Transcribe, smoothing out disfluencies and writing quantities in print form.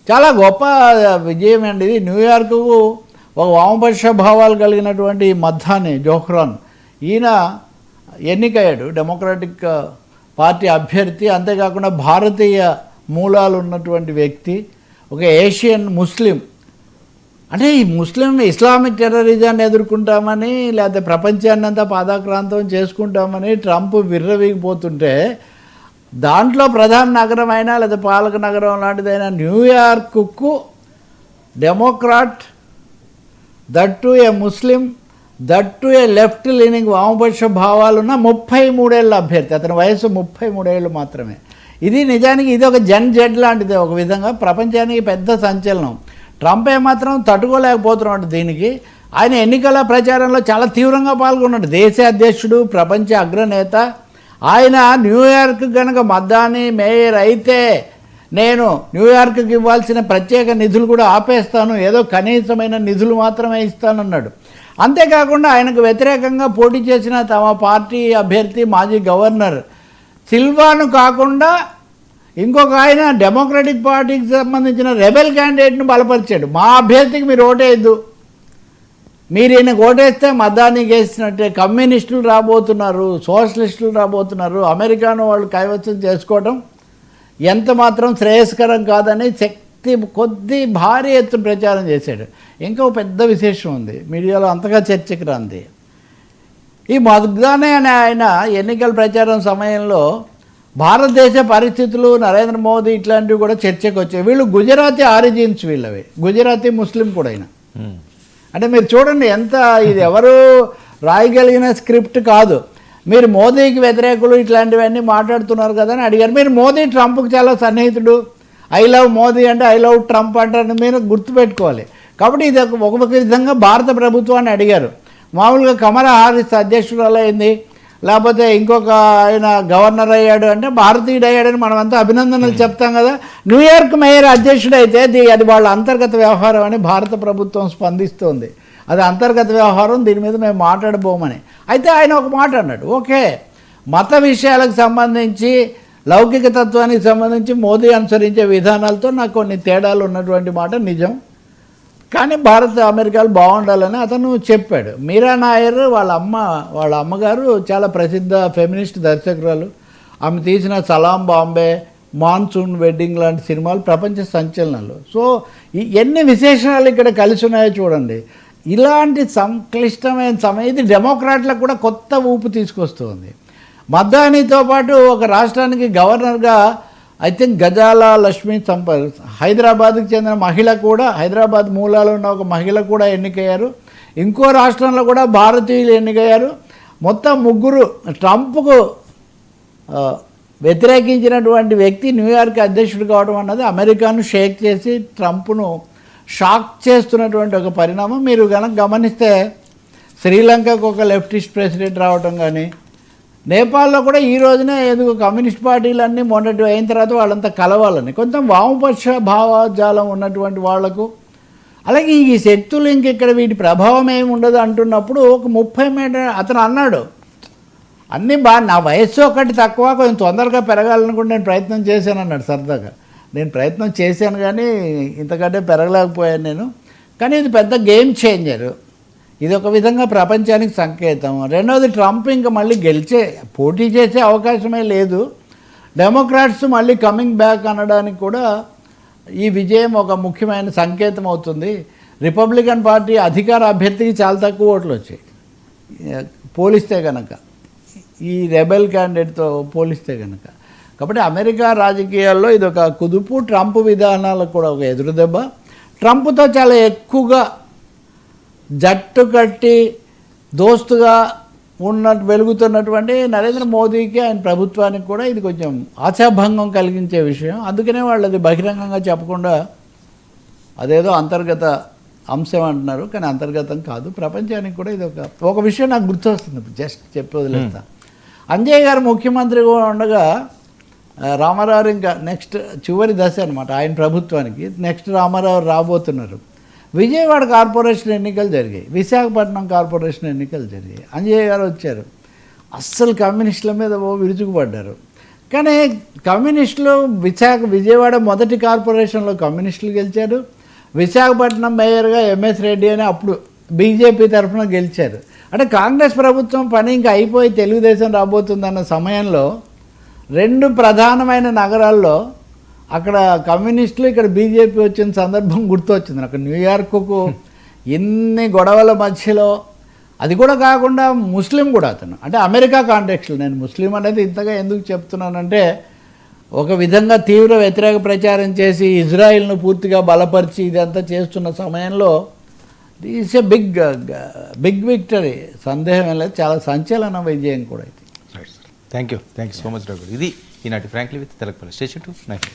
చాలా గొప్ప విజయం అండి ఇది. న్యూయార్కు ఒక వామపక్ష భావాలు కలిగినటువంటి మద్దాని జోహ్రాన్ ఈయన ఎన్నికయ్యాడు డెమోక్రాటిక్ పార్టీ అభ్యర్థి. అంతేకాకుండా భారతీయ మూలాలు ఉన్నటువంటి వ్యక్తి, ఒక ఏషియన్ ముస్లిం. అంటే ఈ ఇస్లామిక్ టెర్రరిజాన్ని ఎదుర్కొంటామని లేకపోతే ప్రపంచాన్ని అంతా పాదాక్రాంతం చేసుకుంటామని ట్రంప్ విర్రవీగిపోతుంటే దాంట్లో ప్రధాన నగరం అయినా లేదా పాలక నగరం లాంటిదైనా న్యూయార్కుకు Democrat, that to a Muslim, that to a left leaning వామపక్ష భావాలున్న 33 ఏళ్ళ అభ్యర్థి. అతని వయసు 33 ఏళ్ళు మాత్రమే. ఇది నిజానికి ఇది ఒక జెడ్ లాంటిది. ఒక విధంగా ప్రపంచానికి పెద్ద సంచలనం. ట్రంప్ ఏమాత్రం తట్టుకోలేకపోతున్నాడు దీనికి. ఆయన ఎన్నికల ప్రచారంలో చాలా తీవ్రంగా పాల్గొన్నాడు. దేశ అధ్యక్షుడు, ప్రపంచ అగ్రనేత. ఆయన న్యూయార్క్ కనుక మద్దాని మేయర్ అయితే నేను న్యూయార్క్కి ఇవ్వాల్సిన ప్రత్యేక నిధులు కూడా ఆపేస్తాను, ఏదో కనీసమైన నిధులు మాత్రమే ఇస్తానన్నాడు. అంతేకాకుండా ఆయనకు వ్యతిరేకంగా పోటీ చేసిన తమ పార్టీ అభ్యర్థి మాజీ గవర్నర్ సిల్వాను కాకుండా ఇంకొక ఆయన డెమోక్రటిక్ పార్టీకి సంబంధించిన రెబెల్ క్యాండిడేట్ను బలపరిచాడు. మా అభ్యర్థికి మీరు ఓటేయద్దు, మీరు ఈయనకు ఓటేస్తే మద్దానికి వేసినట్టే కమ్యూనిస్టులు రాబోతున్నారు, సోషలిస్టులు రాబోతున్నారు, అమెరికాను వాళ్ళు కైవసం చేసుకోవడం ఎంత మాత్రం శ్రేయస్కరం కాదని కొద్ది భారీ ఎత్తున ప్రచారం చేశాడు. ఇంకో పెద్ద విశేషం ఉంది, మీడియాలో అంతగా చర్చకు రాంది. ఈ మద్దానే అనే ఆయన ఎన్నికల ప్రచారం సమయంలో భారతదేశ పరిస్థితులు, నరేంద్ర మోదీ ఇట్లాంటివి కూడా చర్చకు వచ్చాయి. వీళ్ళు గుజరాతీ ఆరిజిన్స్, వీళ్ళవి గుజరాతీ ముస్లిం కూడా అయినా. అంటే మీరు చూడండి ఎంత ఇది ఎవరు రాయగలిగిన స్క్రిప్ట్ కాదు. మీరు మోదీకి వ్యతిరేకులు ఇట్లాంటివన్నీ మాట్లాడుతున్నారు కదా అని అడిగారు. మీరు మోదీ ట్రంప్కి చాలా సన్నిహితుడు, ఐ లవ్ మోదీ అంటే ఐ లవ్ ట్రంప్ అంటారని మీరు గుర్తుపెట్టుకోవాలి. కాబట్టి ఇది ఒక విధంగా భారత ప్రభుత్వాన్ని అడిగారు. మామూలుగా కమలా హారిస్ అధ్యక్షురాలు అయింది, లేకపోతే ఇంకొక ఆయన గవర్నర్ అయ్యాడు అంటే భారతీయుడు అయ్యాడని మనమంతా అభినందనలు చెప్తాం కదా. న్యూయార్క్ మేయర్ అధ్యక్షుడు అయితే అది వాళ్ళ అంతర్గత వ్యవహారం అని భారత ప్రభుత్వం స్పందిస్తోంది. అది అంతర్గత వ్యవహారం, దీని మీద మేము మాట్లాడబోమని. అయితే ఆయన ఒక మాట అన్నాడు, ఓకే మత విషయాలకు సంబంధించి, లౌకిక తత్వానికి సంబంధించి మోదీ అనుసరించే విధానాలతో నాకు కొన్ని తేడాలు ఉన్నటువంటి మాట నిజం, కానీ భారత్ అమెరికాలు బాగుండాలని అతను చెప్పాడు. మీరా నాయర్ వాళ్ళ అమ్మగారు చాలా ప్రసిద్ధ ఫెమినిస్ట్ దర్శకురాలు. ఆమె తీసిన సలాం బాంబే, మాన్సూన్ వెడ్డింగ్ లాంటి సినిమాలు ప్రపంచ సంచలనాలు. సో ఎన్ని విశేషణాలు ఇక్కడ కలిసి ఉన్నాయో చూడండి. ఇలాంటి సంక్లిష్టమైన సమయం ఇది డెమోక్రాట్లకు కూడా కొత్త ఊపు తీసుకొస్తుంది. మద్దానితో పాటు ఒక రాష్ట్రానికి గవర్నర్గా ఐ థింక్ గజాల లక్ష్మీ సంపత్, హైదరాబాద్కి చెందిన మహిళ కూడా, హైదరాబాద్ మూలాలు ఉన్న ఒక మహిళ కూడా ఎన్నికయ్యారు. ఇంకో రాష్ట్రంలో కూడా భారతీయులు ఎన్నికయ్యారు. మొత్తం ముగ్గురు. ట్రంప్కు వ్యతిరేకించినటువంటి వ్యక్తి న్యూయార్క్ అధ్యక్షుడు కావడం అన్నది అమెరికాను షేక్ చేసి ట్రంప్ను షాక్ చేస్తున్నటువంటి ఒక పరిణామం. మీరు కనుక గమనిస్తే శ్రీలంకకు ఒక లెఫ్టిస్ట్ ప్రెసిడెంట్ రావడం కానీ, నేపాల్లో కూడా ఈ రోజునే ఎందుకు కమ్యూనిస్ట్ పార్టీలన్నీ మొన్నటి అయిన తర్వాత వాళ్ళంతా కలవాలని, కొంచెం వామపక్ష భావజాలం ఉన్నటువంటి వాళ్లకు. అలాగే ఈ శక్తులు ఇంక ఇక్కడ వీటి ప్రభావం ఏమి ఉండదు అంటున్నప్పుడు ఒక 30 మీటర్ అతను అన్నాడు, అన్నీ నా వయస్సు ఒకటి తక్కువ, కొంచెం తొందరగా పెరగాలనుకుంటే నేను ప్రయత్నం చేశాను అన్నాడు సరదాగా. నేను ప్రయత్నం చేశాను కానీ ఇంతకంటే పెరగలేకపోయాను నేను. కానీ ఇది పెద్ద గేమ్ చేంజరు, ఇది ఒక విధంగా ప్రపంచానికి సంకేతం. రెండవది ట్రంప్ ఇంకా మళ్ళీ పోటీ చేసే అవకాశమే లేదు. డెమోక్రాట్స్ మళ్ళీ కమింగ్ బ్యాక్ అనడానికి కూడా ఈ విజయం ఒక ముఖ్యమైన సంకేతం అవుతుంది. రిపబ్లికన్ పార్టీ అధికార అభ్యర్థికి చాలా తక్కువ ఓట్లు వచ్చాయి పోలిస్తే కనుక, ఈ రెబెల్ క్యాండిడేట్తో పోలిస్తే కనుక. కాబట్టి అమెరికా రాజకీయాల్లో ఇది ఒక కుదుపు. ట్రంప్ విధానాలకు కూడా ఒక ఎదురుదెబ్బ. ట్రంప్తో చాలా ఎక్కువగా జట్టు కట్టి దోస్తుగా వెలుగుతున్నటువంటి నరేంద్ర మోదీకి, ఆయన ప్రభుత్వానికి కూడా ఇది కొంచెం ఆశాభంగం కలిగించే విషయం. అందుకనే వాళ్ళు అది బహిరంగంగా చెప్పకుండా అదేదో అంతర్గత అంశం అంటున్నారు, కానీ అంతర్గతం కాదు. ప్రపంచానికి కూడా ఇది ఒక విషయం నాకు గుర్తొస్తుంది, జస్ట్ చెప్పి వదిలేస్తా. అంజయ్ గారు ముఖ్యమంత్రిగా ఉండగా రామారావు ఇంకా నెక్స్ట్ చివరి దశ అనమాట ఆయన ప్రభుత్వానికి. నెక్స్ట్ రామారావు రాబోతున్నారు. విజయవాడ కార్పొరేషన్ ఎన్నికలు జరిగాయి, విశాఖపట్నం కార్పొరేషన్ ఎన్నికలు జరిగాయి. అంజయ్య గారు వచ్చారు. అస్సలు కమ్యూనిస్టుల మీద విరుచుకుపడ్డారు. కానీ కమ్యూనిస్టులు విజయవాడ మొదటి కార్పొరేషన్లో కమ్యూనిస్టులు గెలిచారు. విశాఖపట్నం మేయర్గా ఎంఎస్ రెడ్డి అని అప్పుడు బీజేపీ తరఫున గెలిచారు. అంటే కాంగ్రెస్ ప్రభుత్వం పని ఇంకా అయిపోయి తెలుగుదేశం రాబోతుందన్న సమయంలో 2 ప్రధానమైన నగరాల్లో అక్కడ కమ్యూనిస్టులు ఇక్కడ బీజేపీ వచ్చిన సందర్భం గుర్తొచ్చింది నాకు. న్యూయార్క్కు ఇన్ని గొడవల మధ్యలో, అది కూడా కాకుండా ముస్లిం కూడా అతను, అంటే అమెరికా కాంటెక్స్లో, నేను ముస్లిం అనేది ఇంతగా ఎందుకు చెప్తున్నానంటే ఒక విధంగా తీవ్ర వ్యతిరేక ప్రచారం చేసి ఇజ్రాయిల్ను పూర్తిగా బలపరిచి ఇదంతా చేస్తున్న సమయంలో ఇట్స్ ఏ బిగ్ విక్టరీ, సందేహం లేదు. చాలా సంచలన విజయం కూడా ఇది. Thank you so much doctor. ఇది ఈనాటి frankly with Telakapalli. Station to 9.